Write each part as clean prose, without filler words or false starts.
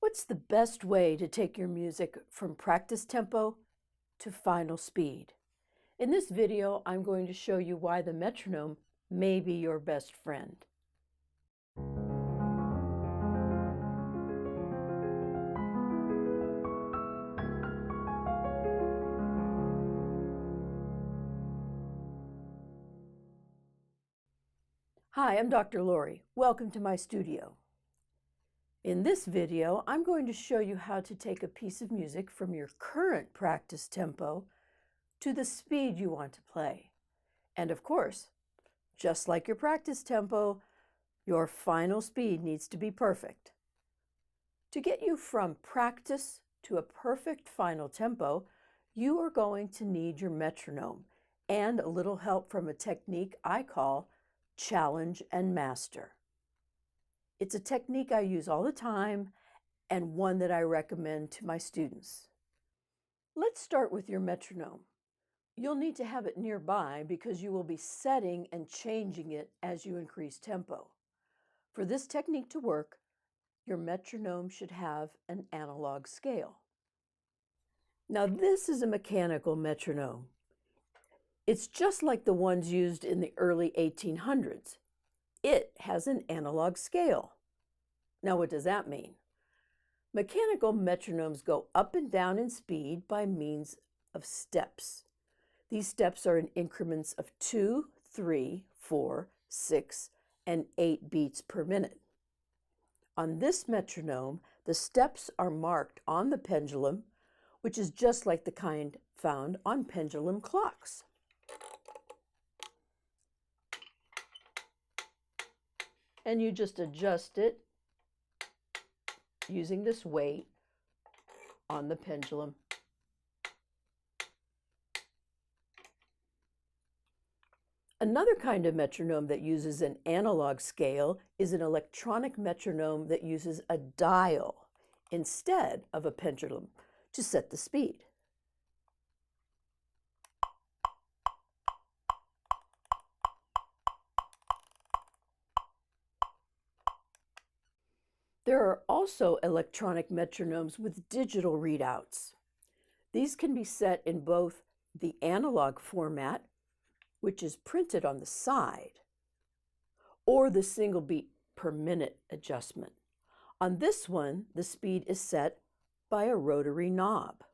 What's the best way to take your music from practice tempo to final speed? In this video, I'm going to show you why the metronome may be your best friend. Hi, I'm Dr. Lory. Welcome to my studio. In this video, I'm going to show you how to take a piece of music from your current practice tempo to the speed you want to play. And of course, just like your practice tempo, your final speed needs to be perfect. To get you from practice to a perfect final tempo, you are going to need your metronome and a little help from a technique I call challenge and master. It's a technique I use all the time and one that I recommend to my students. Let's start with your metronome. You'll need to have it nearby because you will be setting and changing it as you increase tempo. For this technique to work, your metronome should have an analog scale. Now this is a mechanical metronome. It's just like the ones used in the early 1800s. It has an analog scale. Now what does that mean? Mechanical metronomes go up and down in speed by means of steps. These steps are in increments of 2, 3, 4, 6, and 8 beats per minute. On this metronome, the steps are marked on the pendulum, which is just like the kind found on pendulum clocks. And you just adjust it using this weight on the pendulum. Another kind of metronome that uses an analog scale is an electronic metronome that uses a dial instead of a pendulum to set the speed. There are also electronic metronomes with digital readouts. These can be set in both the analog format, which is printed on the side, or the single beat per minute adjustment. On this one, the speed is set by a rotary knob.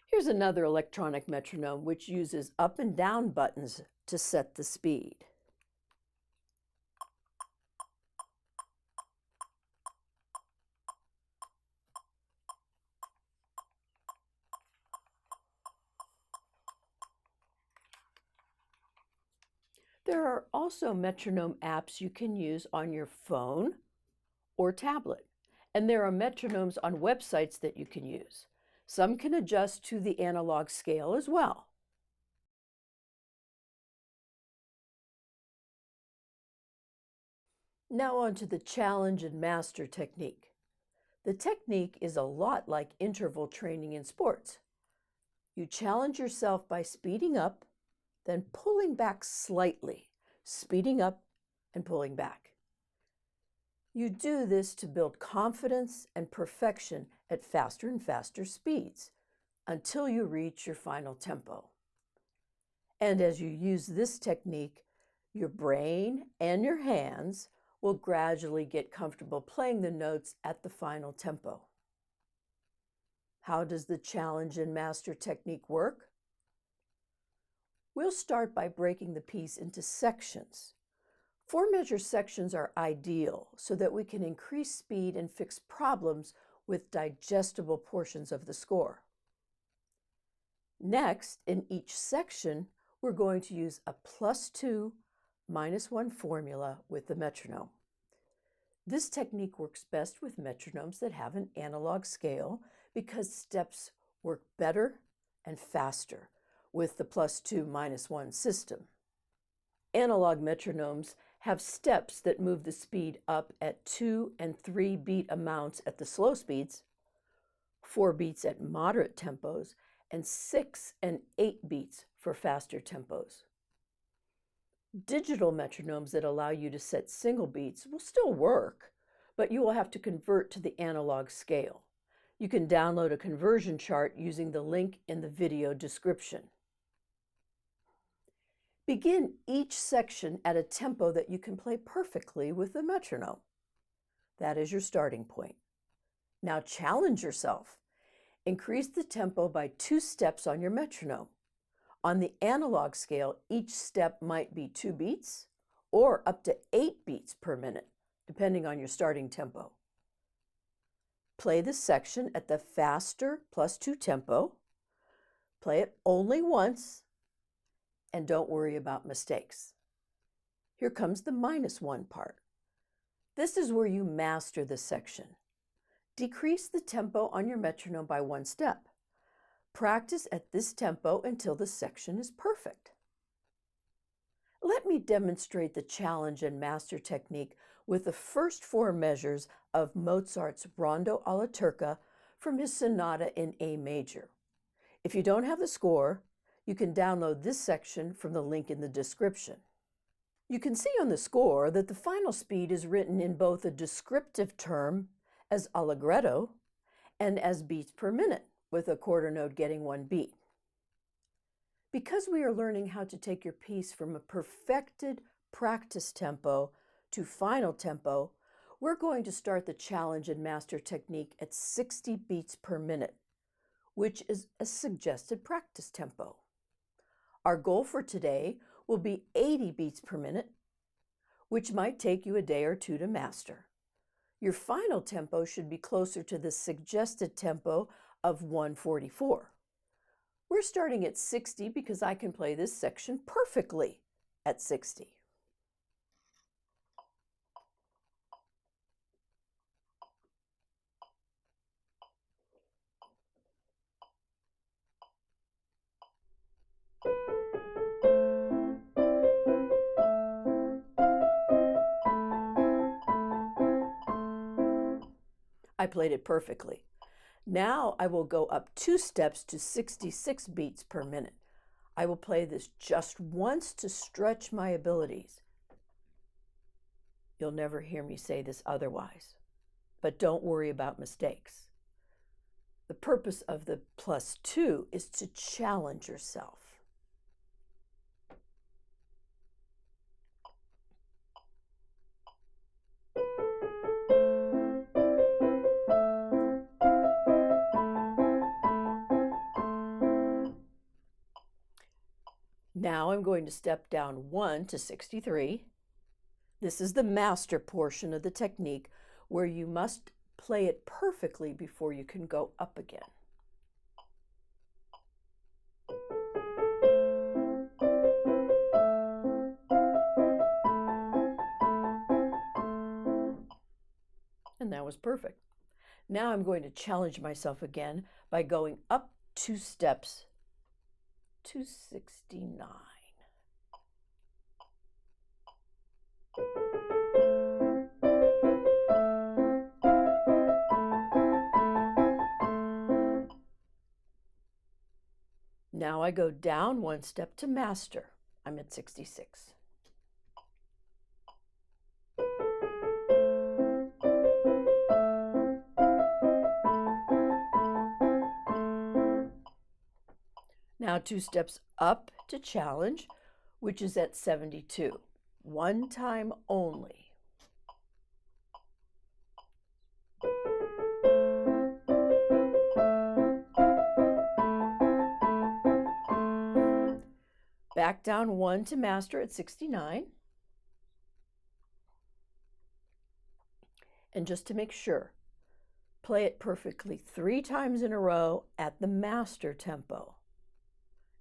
Here's another electronic metronome which uses up and down buttons to set the speed. There are also metronome apps you can use on your phone or tablet, and there are metronomes on websites that you can use. Some can adjust to the analog scale as well. Now on to the challenge and master technique. The technique is a lot like interval training in sports. You challenge yourself by speeding up, then pulling back slightly, speeding up and pulling back. You do this to build confidence and perfection at faster and faster speeds until you reach your final tempo. And as you use this technique, your brain and your hands will gradually get comfortable playing the notes at the final tempo. How does the challenge and master technique work? We'll start by breaking the piece into sections. 4-measure sections are ideal so that we can increase speed and fix problems with digestible portions of the score. Next, in each section, we're going to use a +2, -1 formula with the metronome. This technique works best with metronomes that have an analog scale because steps work better and faster with the +2, -1 system. Analog metronomes have steps that move the speed up at 2 and 3 beat amounts at the slow speeds, 4 beats at moderate tempos, and 6 and 8 beats for faster tempos. Digital metronomes that allow you to set single beats will still work, but you will have to convert to the analog scale. You can download a conversion chart using the link in the video description. Begin each section at a tempo that you can play perfectly with the metronome. That is your starting point. Now challenge yourself. Increase the tempo by 2 steps on your metronome. On the analog scale, each step might be 2 beats or up to 8 beats per minute, depending on your starting tempo. Play the section at the faster +2 tempo. Play it only once, and don't worry about mistakes. Here comes the -1 part. This is where you master the section. Decrease the tempo on your metronome by 1 step. Practice at this tempo until the section is perfect. Let me demonstrate the challenge and master technique with the first 4 measures of Mozart's Rondo alla Turca from his Sonata in A major. If you don't have the score, you can download this section from the link in the description. You can see on the score that the final speed is written in both a descriptive term as allegretto and as beats per minute, with a quarter note getting 1 beat. Because we are learning how to take your piece from a perfected practice tempo to final tempo, we're going to start the challenge and master technique at 60 beats per minute, which is a suggested practice tempo. Our goal for today will be 80 beats per minute, which might take you a day or 2 to master. Your final tempo should be closer to the suggested tempo of 144. We're starting at 60 because I can play this section perfectly at 60. I played it perfectly. Now I will go up 2 steps to 66 beats per minute. I will play this just once to stretch my abilities. You'll never hear me say this otherwise, but don't worry about mistakes. The purpose of the +2 is to challenge yourself. Now I'm going to step down 1 to 63. This is the master portion of the technique where you must play it perfectly before you can go up again. And that was perfect. Now I'm going to challenge myself again by going up 2 steps to 69. Now I go down 1 step to master. I'm at 66. Now 2 steps up to challenge, which is at 72. 1 time only. Back down 1 to master at 69. And just to make sure, play it perfectly 3 times in a row at the master tempo.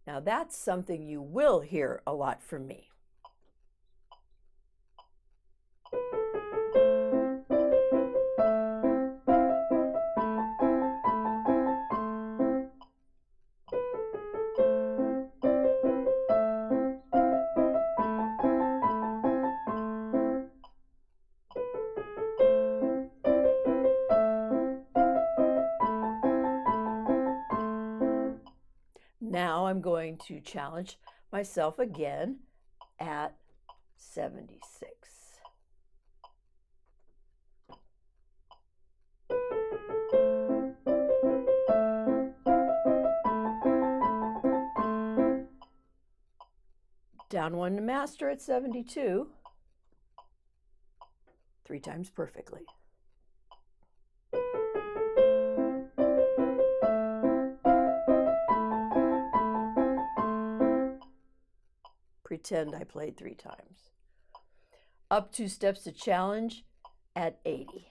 Now that's something you will hear a lot from me. Now I'm going to challenge myself again at 76. Down one to master at 72, 3 times perfectly. Pretend I played 3 times. Up 2 steps to challenge at 80.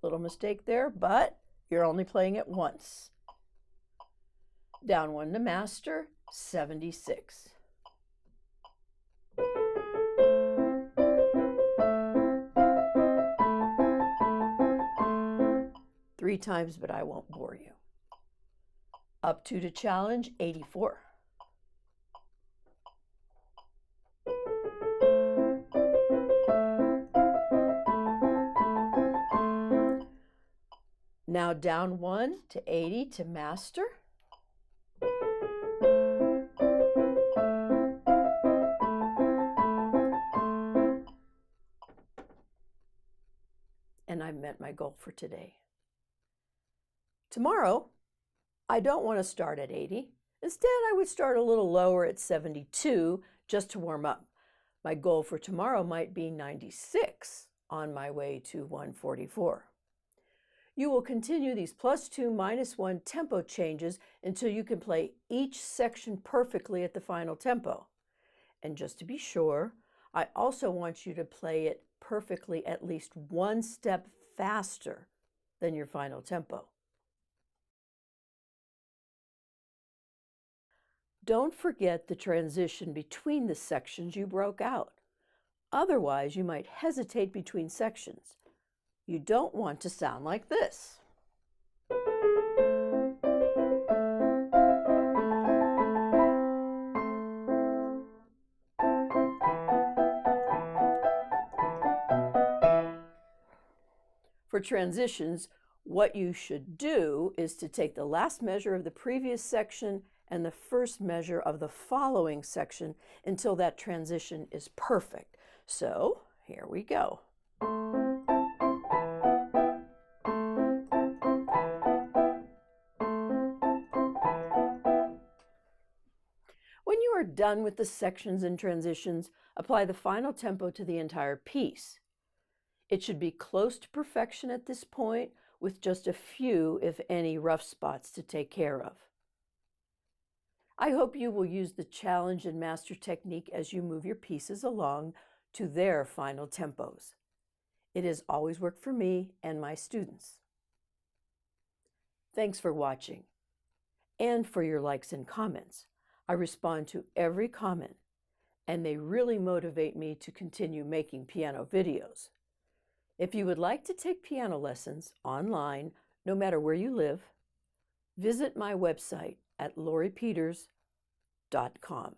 Little mistake there, but you're only playing it once. Down 1 to master, 76. Three times, but I won't bore you. Up 2 to challenge, 84. Now down 1 to 80 to master. And I met my goal for today. Tomorrow, I don't want to start at 80. Instead, I would start a little lower at 72 just to warm up. My goal for tomorrow might be 96 on my way to 144. You will continue these +2, -1 tempo changes until you can play each section perfectly at the final tempo. And just to be sure, I also want you to play it perfectly at least 1 step faster than your final tempo. Don't forget the transition between the sections you broke out. Otherwise, you might hesitate between sections. You don't want to sound like this. For transitions, what you should do is to take the last measure of the previous section and the first measure of the following section until that transition is perfect. So, here we go. When you are done with the sections and transitions, apply the final tempo to the entire piece. It should be close to perfection at this point, with just a few, if any, rough spots to take care of. I hope you will use the challenge and master technique as you move your pieces along to their final tempos. It has always worked for me and my students. Thanks for watching and for your likes and comments. I respond to every comment, and they really motivate me to continue making piano videos. If you would like to take piano lessons online, no matter where you live, visit my website at lorypeters.com.